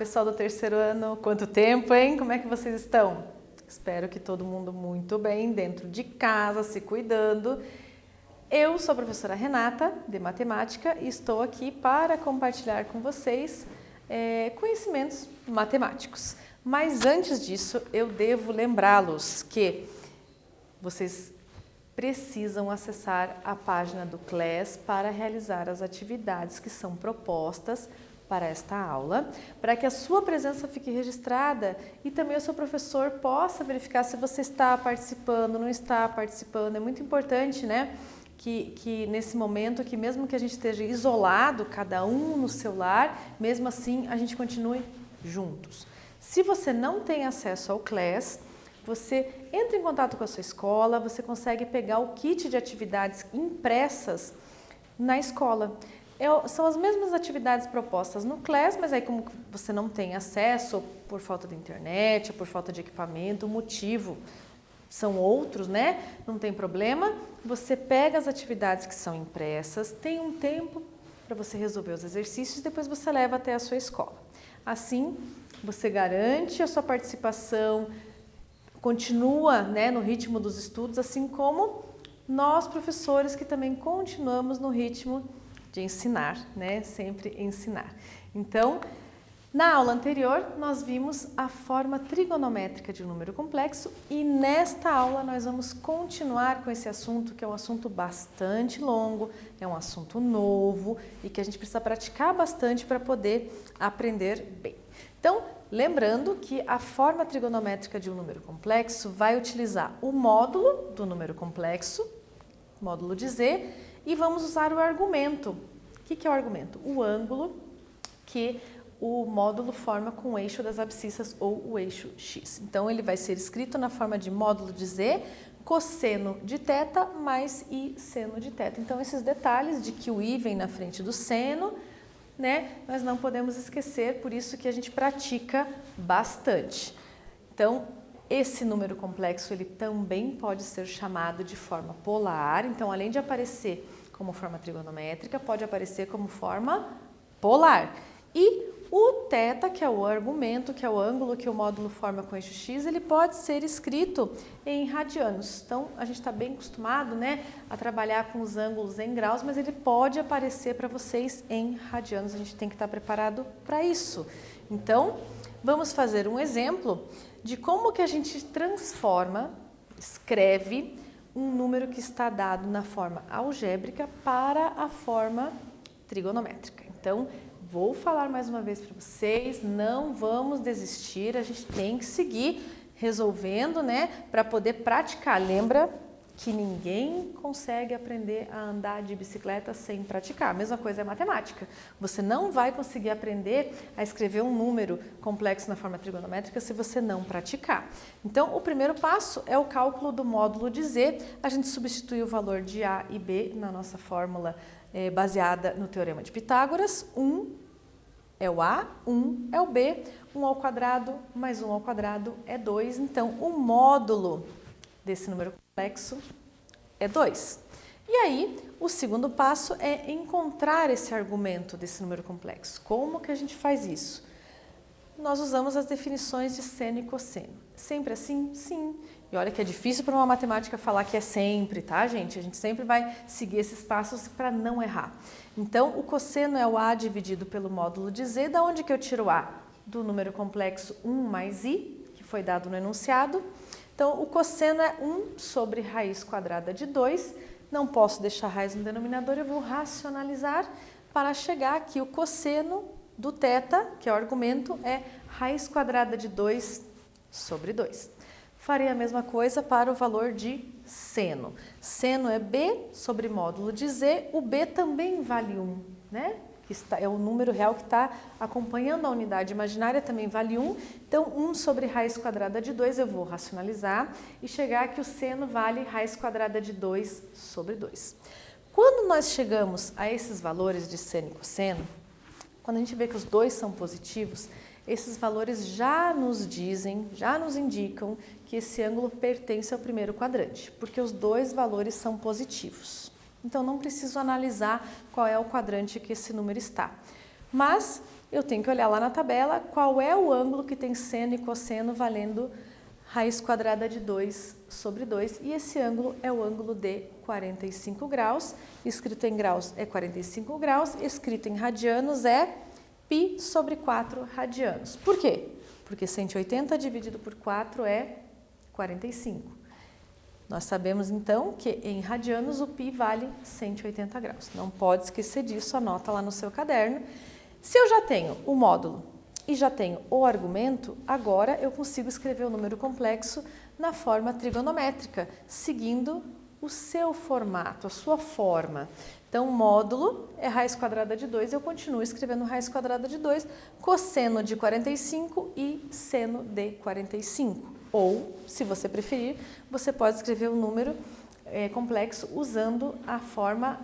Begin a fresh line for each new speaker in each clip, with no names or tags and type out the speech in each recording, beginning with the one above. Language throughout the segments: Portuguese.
pessoal do terceiro ano, quanto tempo, hein? Como é que vocês estão? Espero que todo mundo muito bem, dentro de casa, se cuidando. Eu sou a professora Renata, de Matemática, e estou aqui para compartilhar com vocês conhecimentos matemáticos. Mas antes disso, eu devo lembrá-los que vocês precisam acessar a página do CLES para realizar as atividades que são propostas para esta aula, para que a sua presença fique registrada e também o seu professor possa verificar se você está participando, não está participando. É muito importante, né, que nesse momento, que mesmo que a gente esteja isolado, cada um no seu lar, mesmo assim a gente continue juntos. Se você não tem acesso ao CLES, você entra em contato com a sua escola, você consegue pegar o kit de atividades impressas na escola. São as mesmas atividades propostas no CLES, mas aí como você não tem acesso, ou por falta de internet, ou por falta de equipamento, o motivo são outros, né? Não tem problema. Você pega as atividades que são impressas, tem um tempo para você resolver os exercícios e depois você leva até a sua escola. Assim, você garante a sua participação, continua, né, no ritmo dos estudos, assim como nós, professores, que também continuamos no ritmo de ensinar, né? Sempre ensinar. Então, na aula anterior, nós vimos a forma trigonométrica de um número complexo e nesta aula nós vamos continuar com esse assunto, que é um assunto bastante longo, é um assunto novo e que a gente precisa praticar bastante para poder aprender bem. Então, lembrando que a forma trigonométrica de um número complexo vai utilizar o módulo do número complexo, módulo de Z, e vamos usar o argumento. O que é o argumento? O ângulo que o módulo forma com o eixo das abscissas ou o eixo x. Então, ele vai ser escrito na forma de módulo de Z, cosseno de θ mais i seno de θ. Então, esses detalhes de que o i vem na frente do seno, né, nós não podemos esquecer, por isso que a gente pratica bastante. Então, esse número complexo, ele também pode ser chamado de forma polar. Então, além de aparecer como forma trigonométrica, pode aparecer como forma polar. E o θ, que é o argumento, que é o ângulo que o módulo forma com o eixo x, ele pode ser escrito em radianos. Então, a gente está bem acostumado, né, a trabalhar com os ângulos em graus, mas ele pode aparecer para vocês em radianos. A gente tem que estar preparado para isso. Então, vamos fazer um exemplo de como que a gente transforma, escreve um número que está dado na forma algébrica para a forma trigonométrica. Então, vou falar mais uma vez para vocês, não vamos desistir, a gente tem que seguir resolvendo, né, para poder praticar. Lembra que ninguém consegue aprender a andar de bicicleta sem praticar. A mesma coisa é matemática. Você não vai conseguir aprender a escrever um número complexo na forma trigonométrica se você não praticar. Então, o primeiro passo é o cálculo do módulo de Z. A gente substitui o valor de A e B na nossa fórmula baseada no Teorema de Pitágoras. 1 é o A, 1 é o B, 1 ao quadrado mais 1 ao quadrado é 2. Então, o módulo desse número complexo é 2. E aí, o segundo passo é encontrar esse argumento desse número complexo. Como que a gente faz isso? Nós usamos as definições de seno e cosseno. Sempre assim? Sim. E olha que é difícil para uma matemática falar que é sempre, tá, gente? A gente sempre vai seguir esses passos para não errar. Então, o cosseno é o A dividido pelo módulo de Z. Da onde que eu tiro o A? Do número complexo 1 mais i, que foi dado no enunciado. Então, o cosseno é 1 sobre raiz quadrada de 2. Não posso deixar raiz no denominador, eu vou racionalizar para chegar aqui. O cosseno do θ, que é o argumento, é raiz quadrada de 2 sobre 2. Farei a mesma coisa para o valor de seno. Seno é B sobre módulo de Z. O B também vale 1, né? É o número real que está acompanhando a unidade imaginária, também vale 1. Então, 1 sobre raiz quadrada de 2, eu vou racionalizar e chegar que o seno vale raiz quadrada de 2 sobre 2. Quando nós chegamos a esses valores de seno e cosseno, quando a gente vê que os dois são positivos, esses valores já nos dizem, já nos indicam que esse ângulo pertence ao primeiro quadrante, porque os dois valores são positivos. Então, não preciso analisar qual é o quadrante que esse número está. Mas, eu tenho que olhar lá na tabela qual é o ângulo que tem seno e cosseno valendo raiz quadrada de 2 sobre 2. E esse ângulo é o ângulo de 45 graus. Escrito em graus é 45 graus, escrito em radianos é π sobre 4 radianos. Por quê? Porque 180 dividido por 4 é 45. Nós sabemos, então, que em radianos o π vale 180 graus. Não pode esquecer disso, anota lá no seu caderno. Se eu já tenho o módulo e já tenho o argumento, agora eu consigo escrever o número complexo na forma trigonométrica, seguindo o seu formato, a sua forma. Então, módulo é raiz quadrada de 2, eu continuo escrevendo raiz quadrada de 2, cosseno de 45 e seno de 45. Ou, se você preferir, você pode escrever o número complexo usando a forma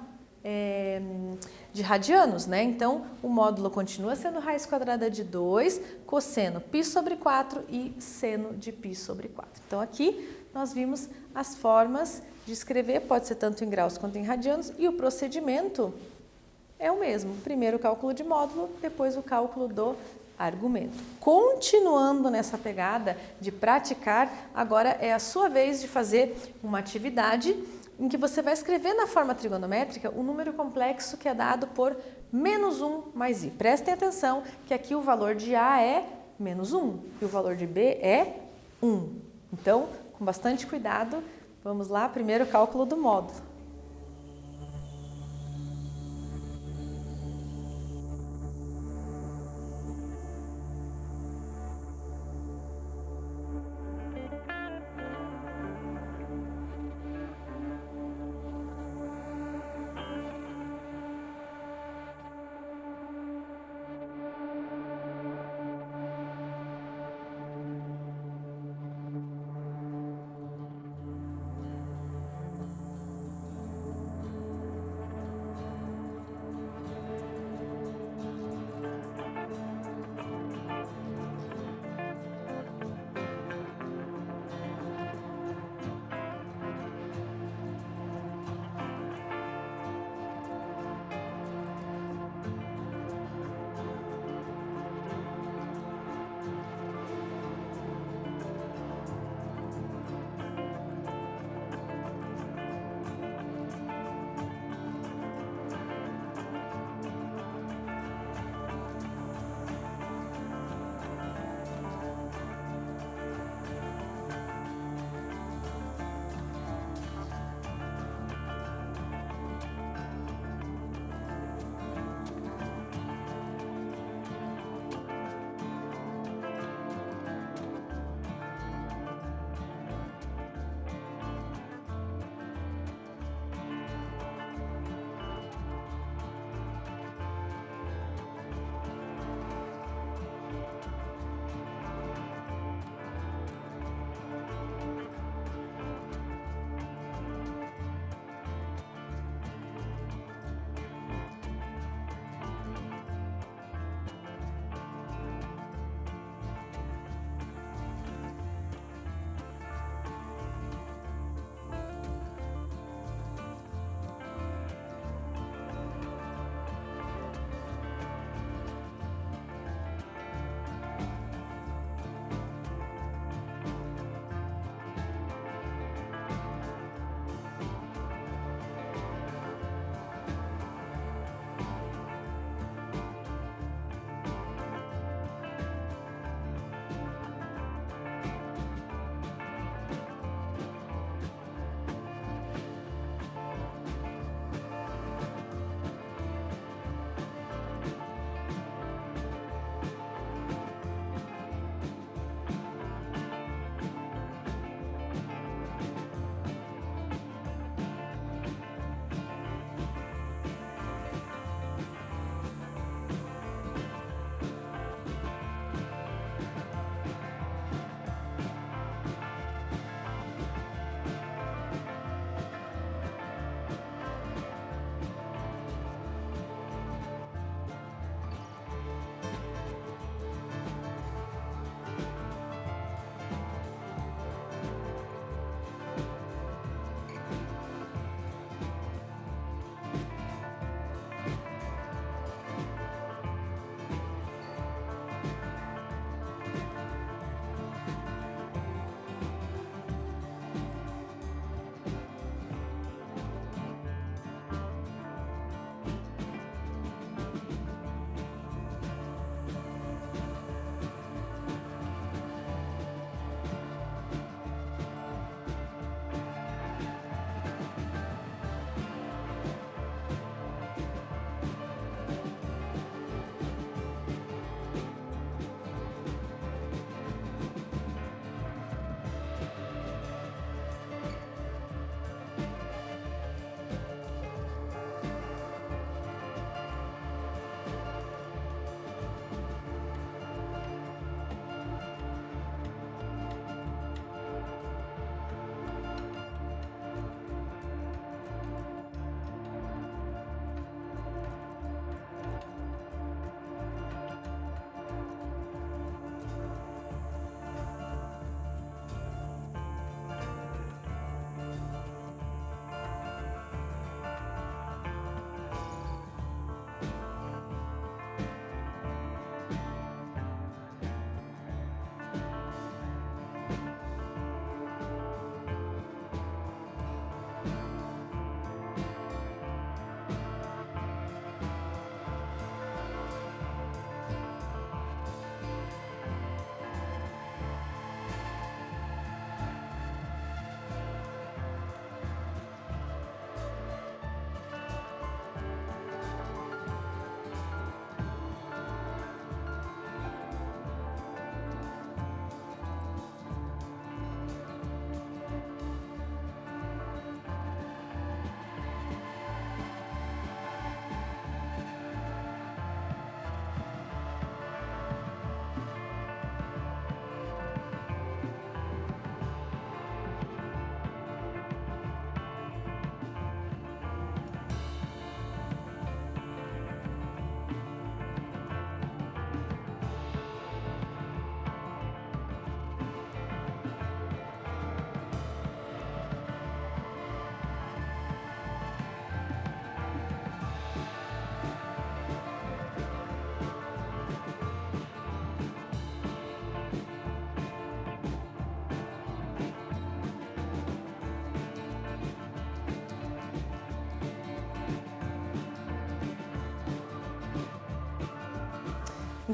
de radianos, né? Então, o módulo continua sendo raiz quadrada de 2, cosseno π sobre 4 e seno de π sobre 4. Então, aqui nós vimos as formas de escrever, pode ser tanto em graus quanto em radianos, e o procedimento é o mesmo. Primeiro o cálculo de módulo, depois o cálculo do argumento. Continuando nessa pegada de praticar, agora é a sua vez de fazer uma atividade em que você vai escrever na forma trigonométrica o número complexo que é dado por menos 1 mais i. Prestem atenção que aqui o valor de A é menos 1 e o valor de B é 1. Então, com bastante cuidado, vamos lá, primeiro o cálculo do módulo.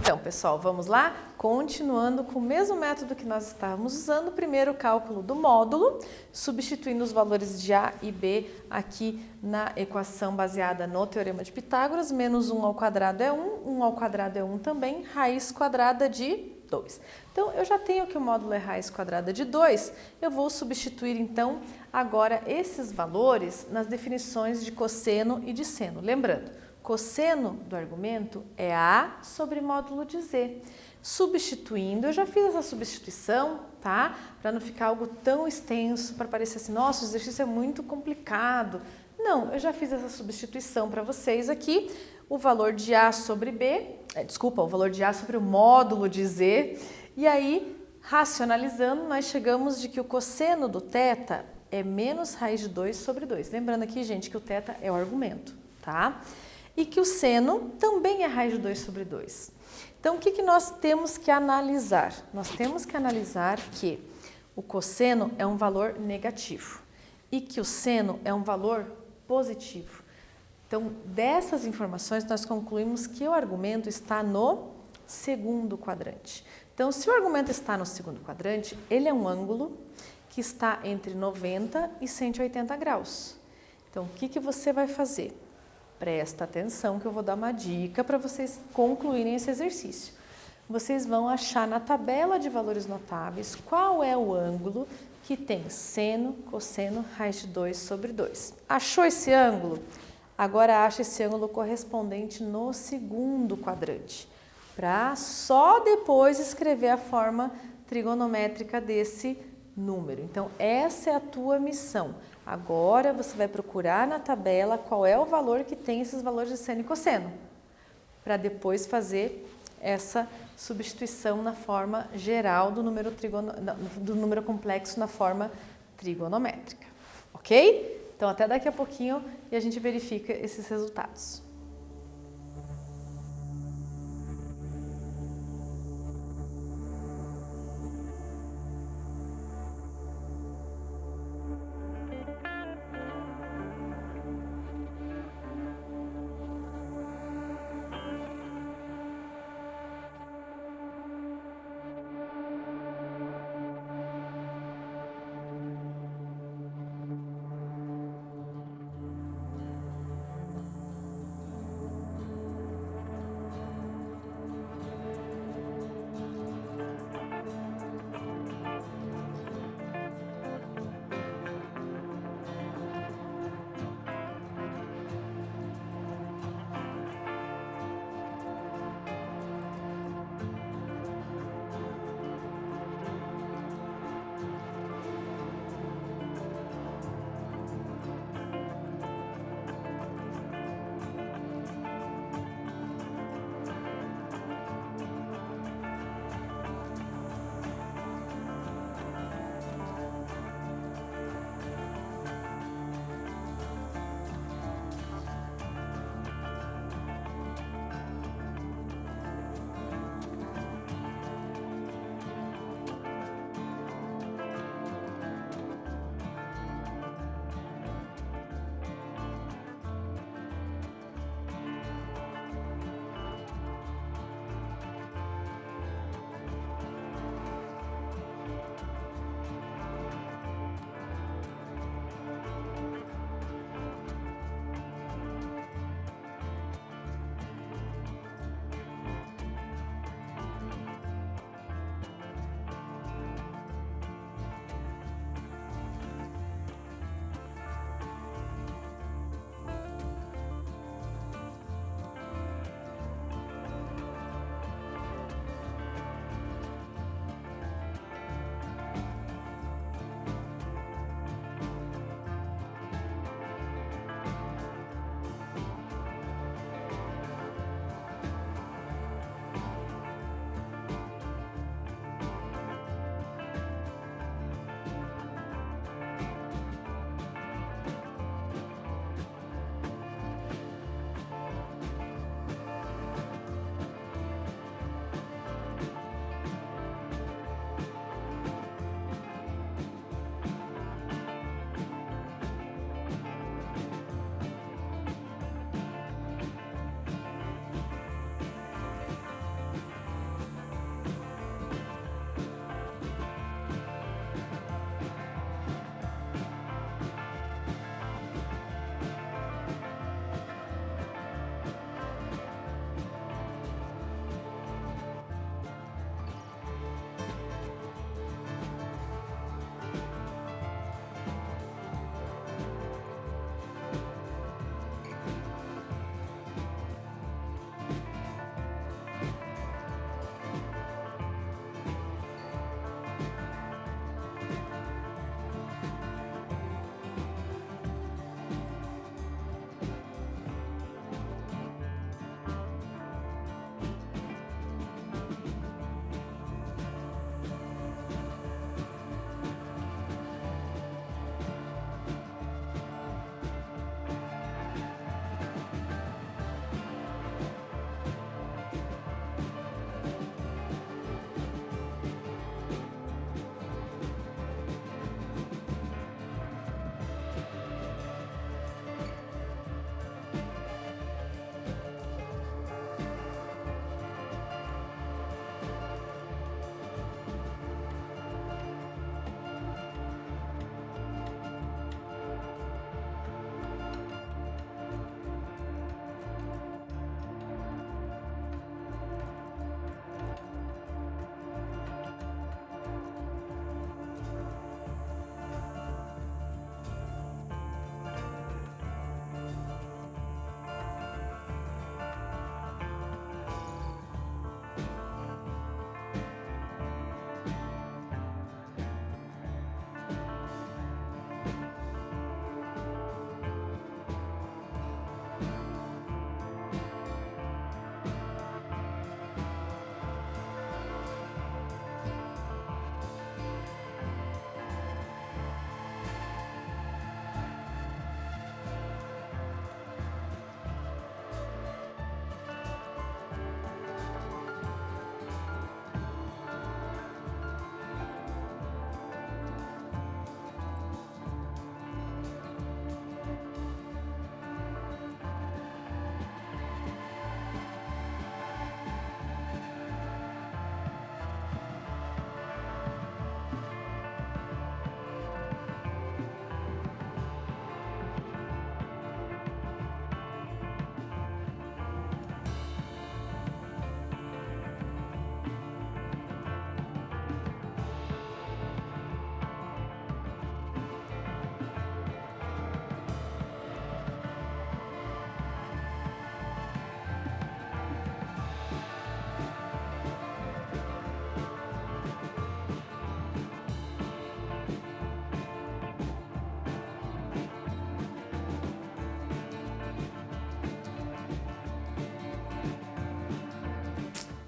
Então, pessoal, vamos lá? Continuando com o mesmo método que nós estávamos usando, primeiro o cálculo do módulo, substituindo os valores de A e B aqui na equação baseada no Teorema de Pitágoras, menos 1 ao quadrado é 1, 1 ao quadrado é 1 também, raiz quadrada de 2. Então, eu já tenho que o módulo é raiz quadrada de 2, eu vou substituir, então, agora esses valores nas definições de cosseno e de seno. Lembrando, cosseno do argumento é A sobre módulo de Z. Substituindo, eu já fiz essa substituição, tá? Para não ficar algo tão extenso, para parecer assim, nossa, o exercício é muito complicado. Não, eu já fiz essa substituição para vocês aqui. O valor de A sobre B, o valor de A sobre o módulo de Z. E aí, racionalizando, nós chegamos de que o cosseno do θ é menos raiz de 2 sobre 2. Lembrando aqui, gente, que o θ é o argumento, tá? E que o seno também é raiz de 2 sobre 2. Então, o que nós temos que analisar? Nós temos que analisar que o cosseno é um valor negativo e que o seno é um valor positivo. Então, dessas informações, nós concluímos que o argumento está no segundo quadrante. Então, se o argumento está no segundo quadrante, ele é um ângulo que está entre 90 e 180 graus. Então, o que você vai fazer? Presta atenção que eu vou dar uma dica para vocês concluírem esse exercício. Vocês vão achar na tabela de valores notáveis qual é o ângulo que tem seno, cosseno, raiz de 2 sobre 2. Achou esse ângulo? Agora acha esse ângulo correspondente no segundo quadrante, para só depois escrever a forma trigonométrica desse número. Então, essa é a tua missão. Agora você vai procurar na tabela qual é o valor que tem esses valores de seno e cosseno, para depois fazer essa substituição na forma geral do número complexo na forma trigonométrica, ok? Então, até daqui a pouquinho e a gente verifica esses resultados.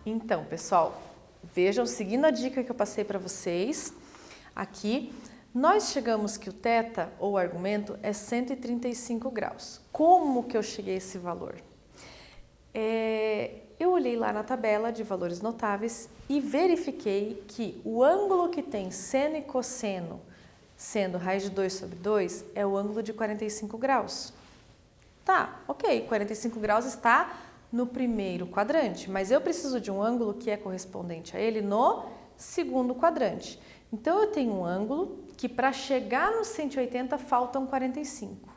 Então, pessoal, vejam, seguindo a dica que eu passei para vocês, aqui, nós chegamos que o θ, ou argumento, é 135 graus. Como que eu cheguei a esse valor? Eu olhei lá na tabela de valores notáveis e verifiquei que o ângulo que tem seno e cosseno, sendo raiz de 2 sobre 2, é o ângulo de 45 graus. Tá, ok, 45 graus está no primeiro quadrante, mas eu preciso de um ângulo que é correspondente a ele no segundo quadrante. Então, eu tenho um ângulo que para chegar no 180 faltam 45.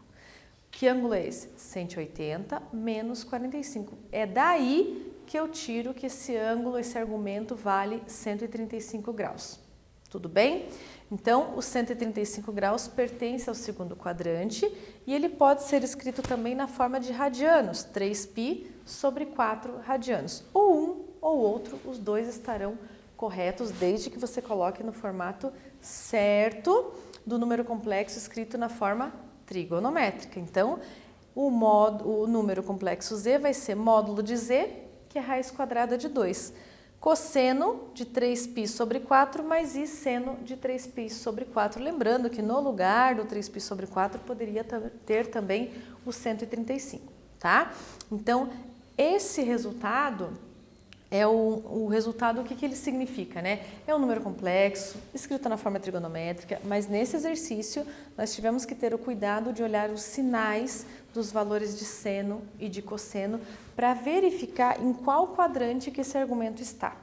Que ângulo é esse? 180 menos 45. É daí que eu tiro que esse ângulo, esse argumento vale 135 graus. Tudo bem? Então, o 135 graus pertence ao segundo quadrante e ele pode ser escrito também na forma de radianos, 3π sobre 4 radianos. Ou um ou outro, os dois estarão corretos, desde que você coloque no formato certo do número complexo escrito na forma trigonométrica. Então, o número complexo z vai ser módulo de z, que é raiz quadrada de 2. Cosseno de 3π sobre 4 mais i seno de 3π sobre 4. Lembrando que no lugar do 3π sobre 4 poderia ter também o 135, tá? Então, esse resultado é o resultado, o que ele significa, né? É um número complexo, escrito na forma trigonométrica, mas nesse exercício nós tivemos que ter o cuidado de olhar os sinais dos valores de seno e de cosseno para verificar em qual quadrante que esse argumento está.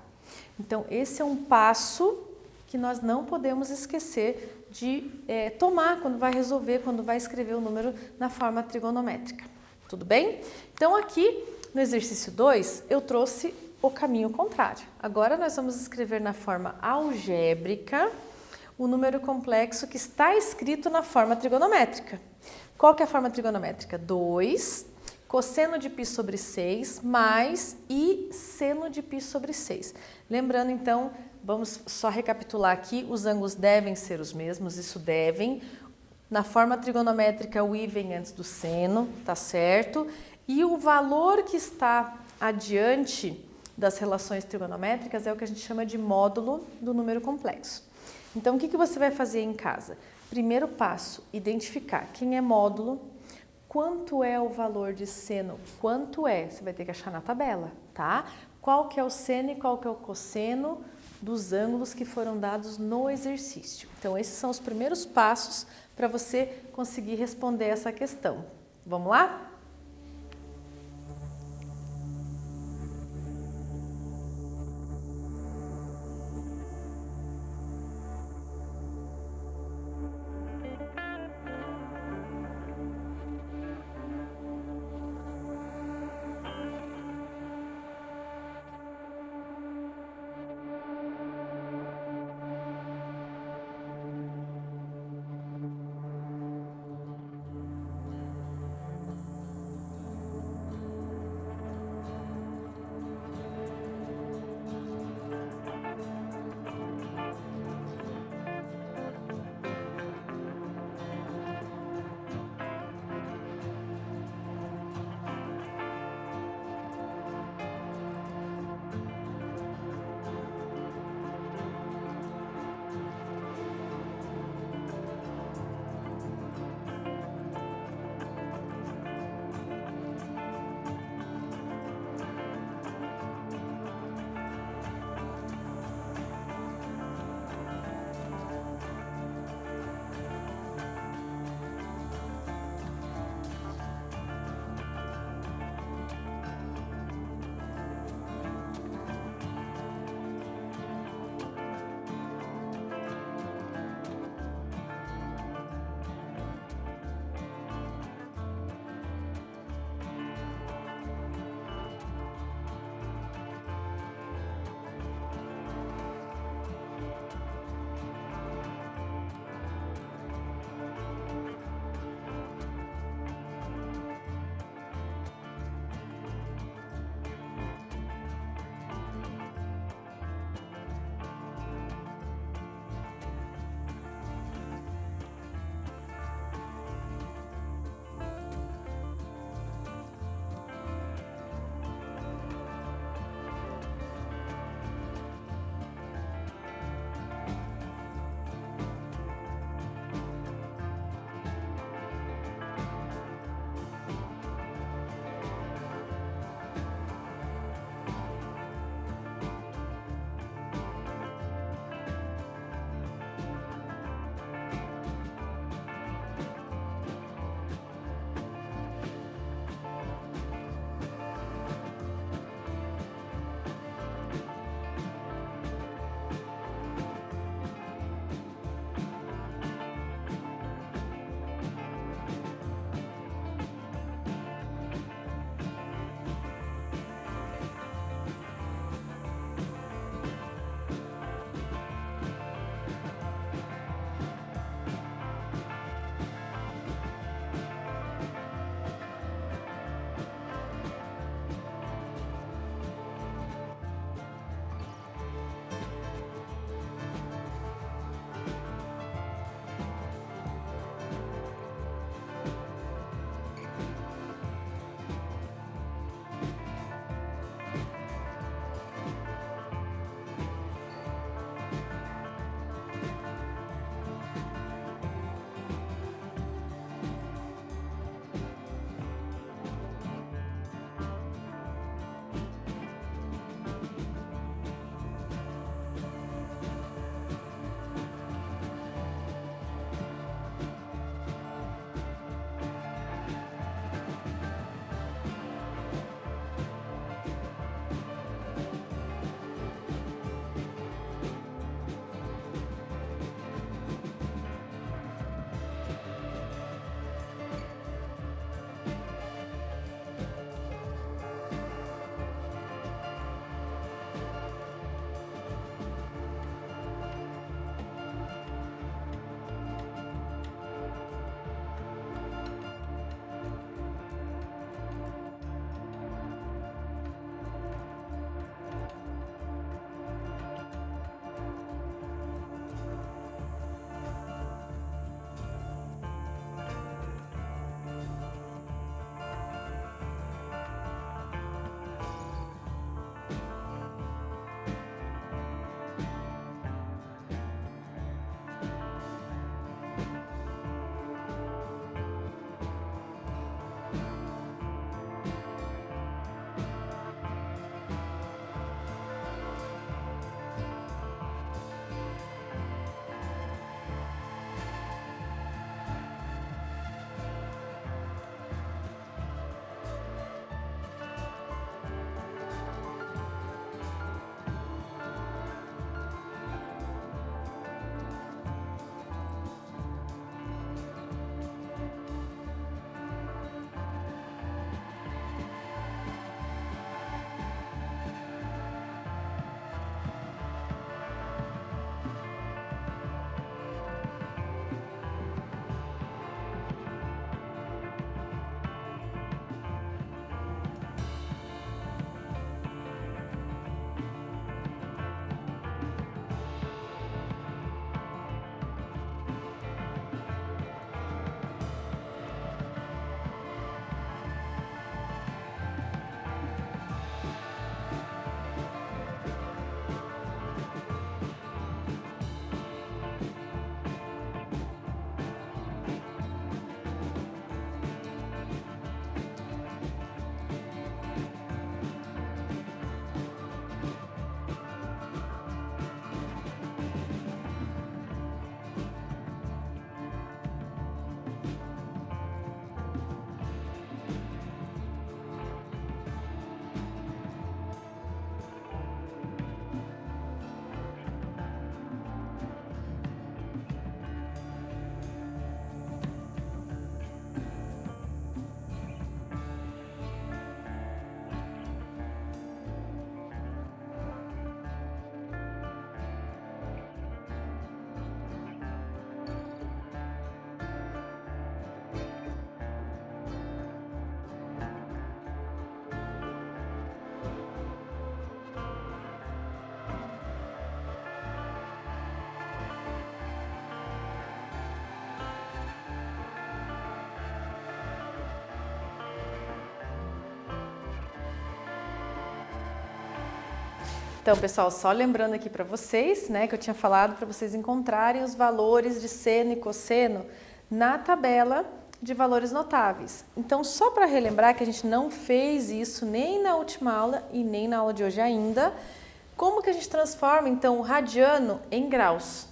Então, esse é um passo que nós não podemos esquecer de tomar quando vai resolver, quando vai escrever o número na forma trigonométrica. Tudo bem? Então, aqui no exercício 2, eu trouxe o caminho contrário. Agora nós vamos escrever na forma algébrica o número complexo que está escrito na forma trigonométrica. Qual que é a forma trigonométrica? 2 cosseno de π sobre 6 mais i seno de π sobre 6. Lembrando, então, vamos só recapitular aqui, os ângulos devem ser os mesmos, isso devem. Na forma trigonométrica, o i vem antes do seno, tá certo? E o valor que está adiante das relações trigonométricas é o que a gente chama de módulo do número complexo. Então, o que você vai fazer em casa? Primeiro passo, identificar quem é módulo, quanto é o valor de seno, quanto é, você vai ter que achar na tabela, tá? Qual que é o seno e qual que é o cosseno dos ângulos que foram dados no exercício. Então, esses são os primeiros passos para você conseguir responder essa questão. Vamos lá? Então, pessoal, só lembrando aqui para vocês, né, que eu tinha falado para vocês encontrarem os valores de seno e cosseno na tabela de valores notáveis. Então, só para relembrar que a gente não fez isso nem na última aula e nem na aula de hoje ainda, como que a gente transforma, então, o radiano em graus?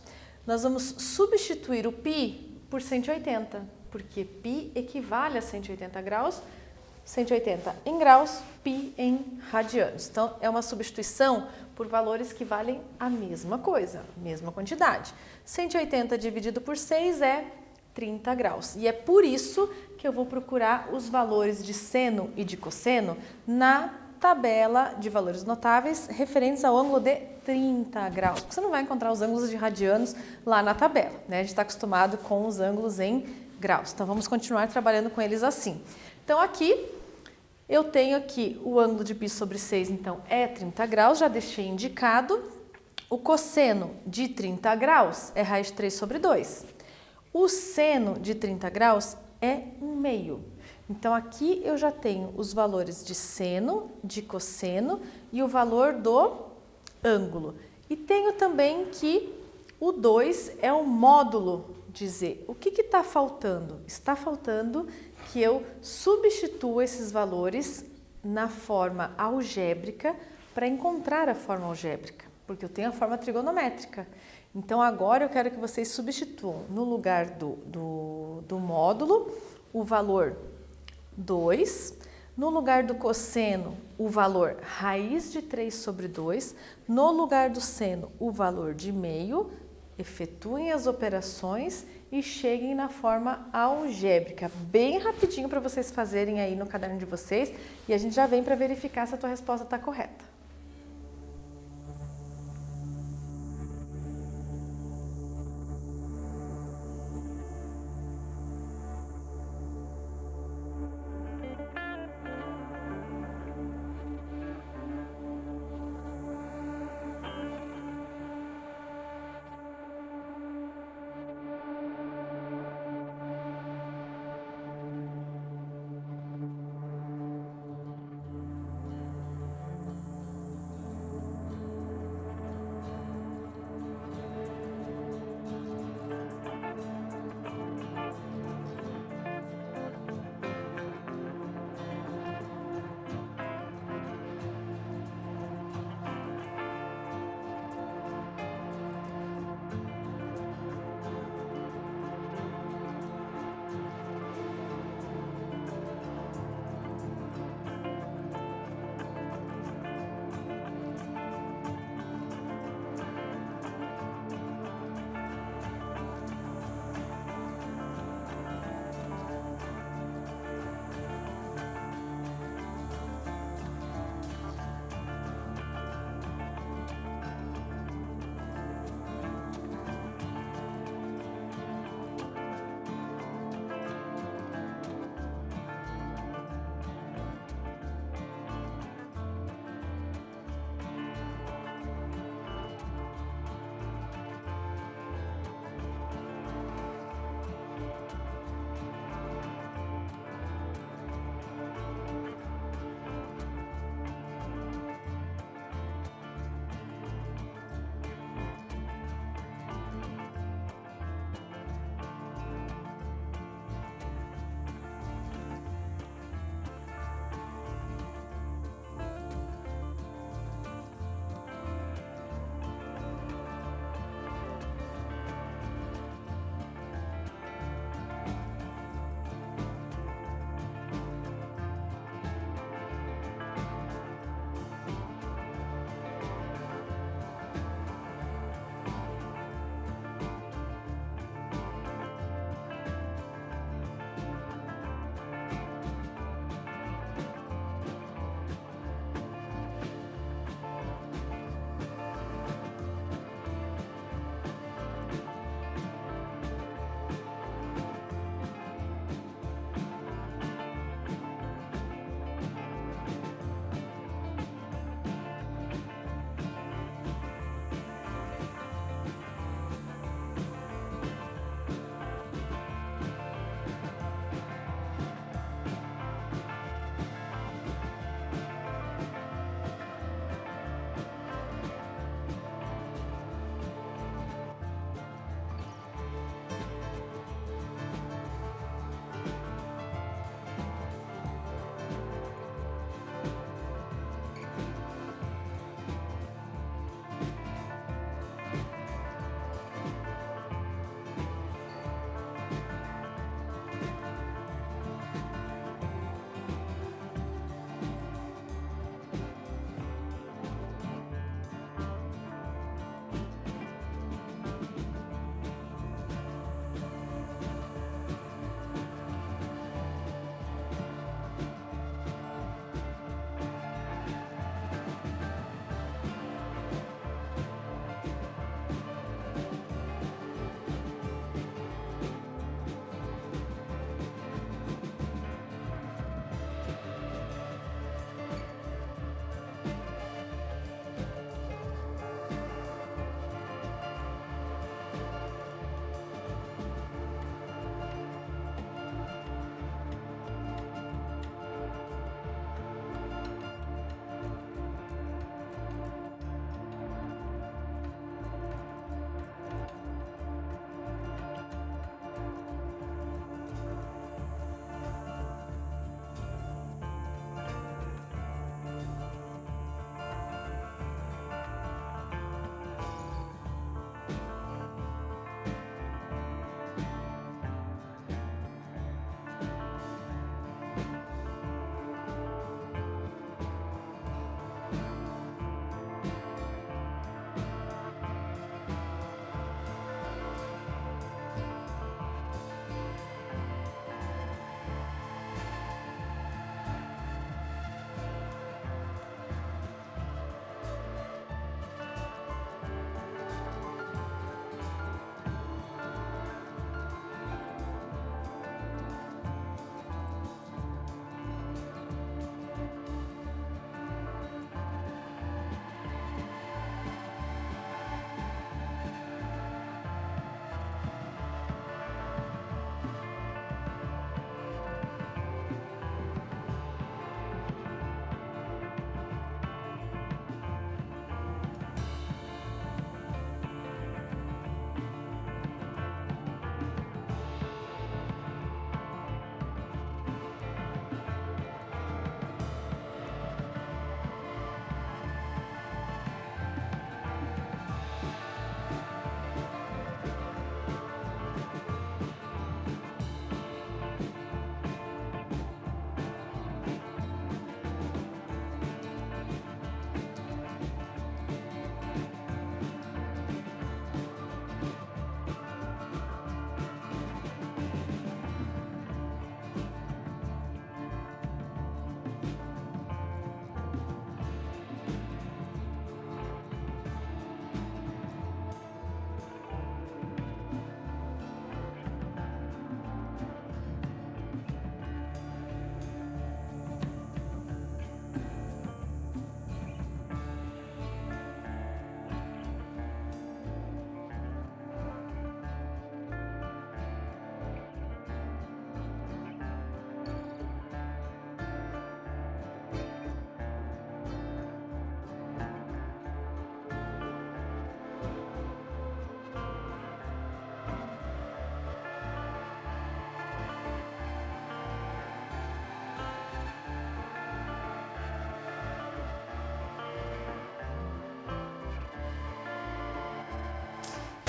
Nós vamos substituir o π por 180, porque π equivale a 180 graus, 180 em graus, π em radianos. Então, é uma substituição por valores que valem a mesma coisa, a mesma quantidade. 180 dividido por 6 é 30 graus. E é por isso que eu vou procurar os valores de seno e de cosseno na tabela de valores notáveis referentes ao ângulo de 30 graus. Porque você não vai encontrar os ângulos de radianos lá na tabela, né? A gente está acostumado com os ângulos em graus. Então, vamos continuar trabalhando com eles assim. Então, aqui eu tenho aqui o ângulo de π sobre 6, então, é 30 graus, já deixei indicado. O cosseno de 30 graus é raiz de 3 sobre 2. O seno de 30 graus é 1/2. Então, aqui eu já tenho os valores de seno, de cosseno e o valor do ângulo. E tenho também que o 2 é o módulo de z. O que está faltando? Está faltando que eu substitua esses valores na forma algébrica para encontrar a forma algébrica, porque eu tenho a forma trigonométrica. Então, agora eu quero que vocês substituam no lugar do módulo o valor 2, no lugar do cosseno o valor raiz de 3 sobre 2, no lugar do seno o valor de meio, efetuem as operações e cheguem na forma algébrica. Bem rapidinho para vocês fazerem aí no caderno de vocês e a gente já vem para verificar se a tua resposta está correta.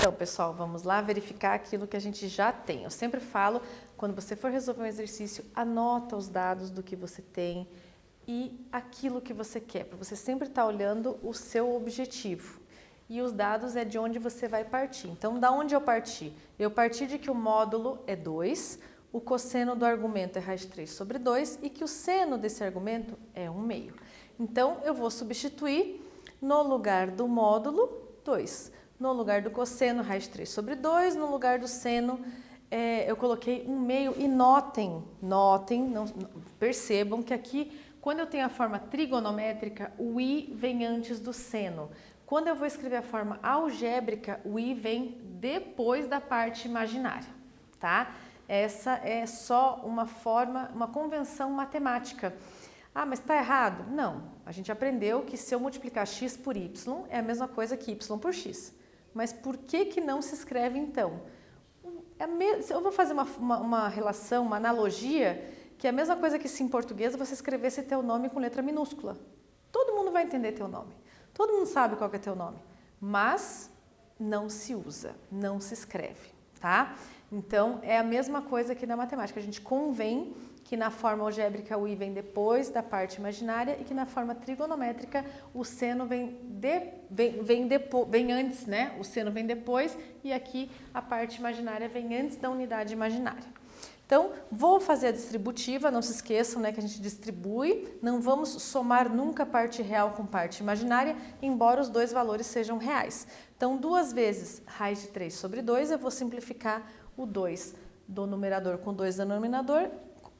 Então, pessoal, vamos lá verificar aquilo que a gente já tem. Eu sempre falo, quando você for resolver um exercício, anota os dados do que você tem e aquilo que você quer, para você sempre estar olhando o seu objetivo. E os dados é de onde você vai partir. Então, da onde eu parti? Eu parti de que o módulo é 2, o cosseno do argumento é raiz de 3 sobre 2 e que o seno desse argumento é 1/2. Então, eu vou substituir no lugar do módulo 2. No lugar do cosseno, raiz de 3 sobre 2. No lugar do seno, eu coloquei 1/2. E percebam que aqui, quando eu tenho a forma trigonométrica, o i vem antes do seno. Quando eu vou escrever a forma algébrica, o i vem depois da parte imaginária, tá? Essa é só uma convenção matemática. Ah, mas está errado? Não. A gente aprendeu que se eu multiplicar x por y é a mesma coisa que y por x. Mas por que não se escreve então? Eu vou fazer uma relação, uma analogia, que é a mesma coisa que se em português você escrevesse teu nome com letra minúscula. Todo mundo vai entender teu nome. Todo mundo sabe qual que é teu nome. Mas não se usa, não se escreve, tá? Então, é a mesma coisa que na matemática. A gente convém que na forma algébrica o i vem depois da parte imaginária e que na forma trigonométrica o seno vem antes, né? O seno vem depois e aqui a parte imaginária vem antes da unidade imaginária. Então, vou fazer a distributiva, não se esqueçam, né, que a gente distribui, não vamos somar nunca parte real com parte imaginária, embora os dois valores sejam reais. Então, 2 vezes raiz de 3 sobre 2, eu vou simplificar o 2 do numerador com 2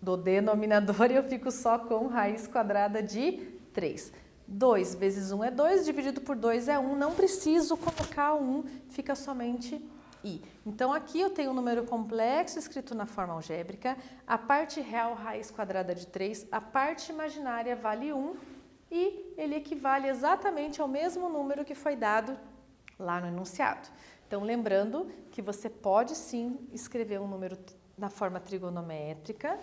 do denominador e eu fico só com raiz quadrada de 3. 2 vezes 1 é 2, dividido por 2 é 1, não preciso colocar o 1, fica somente i. Então, aqui eu tenho um número complexo escrito na forma algébrica, a parte real, raiz quadrada de 3, a parte imaginária vale 1 e ele equivale exatamente ao mesmo número que foi dado lá no enunciado. Então, lembrando que você pode sim escrever um número na forma trigonométrica,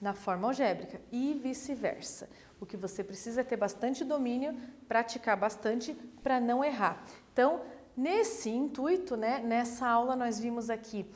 na forma algébrica e vice-versa. O que você precisa é ter bastante domínio, praticar bastante para não errar. Então, nesse intuito, né, nessa aula nós vimos aqui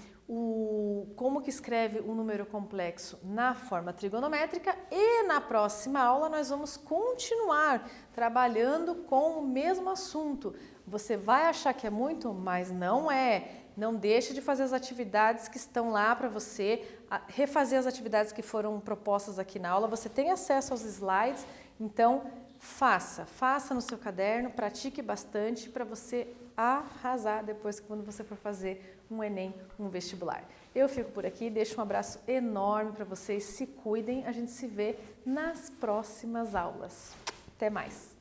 como que escreve um número complexo na forma trigonométrica e na próxima aula nós vamos continuar trabalhando com o mesmo assunto. Você vai achar que é muito, mas não é. Não deixe de fazer as atividades que estão lá para você, refazer as atividades que foram propostas aqui na aula. Você tem acesso aos slides, então faça no seu caderno, pratique bastante para você arrasar depois quando você for fazer um Enem, um vestibular. Eu fico por aqui, deixo um abraço enorme para vocês, se cuidem, a gente se vê nas próximas aulas. Até mais!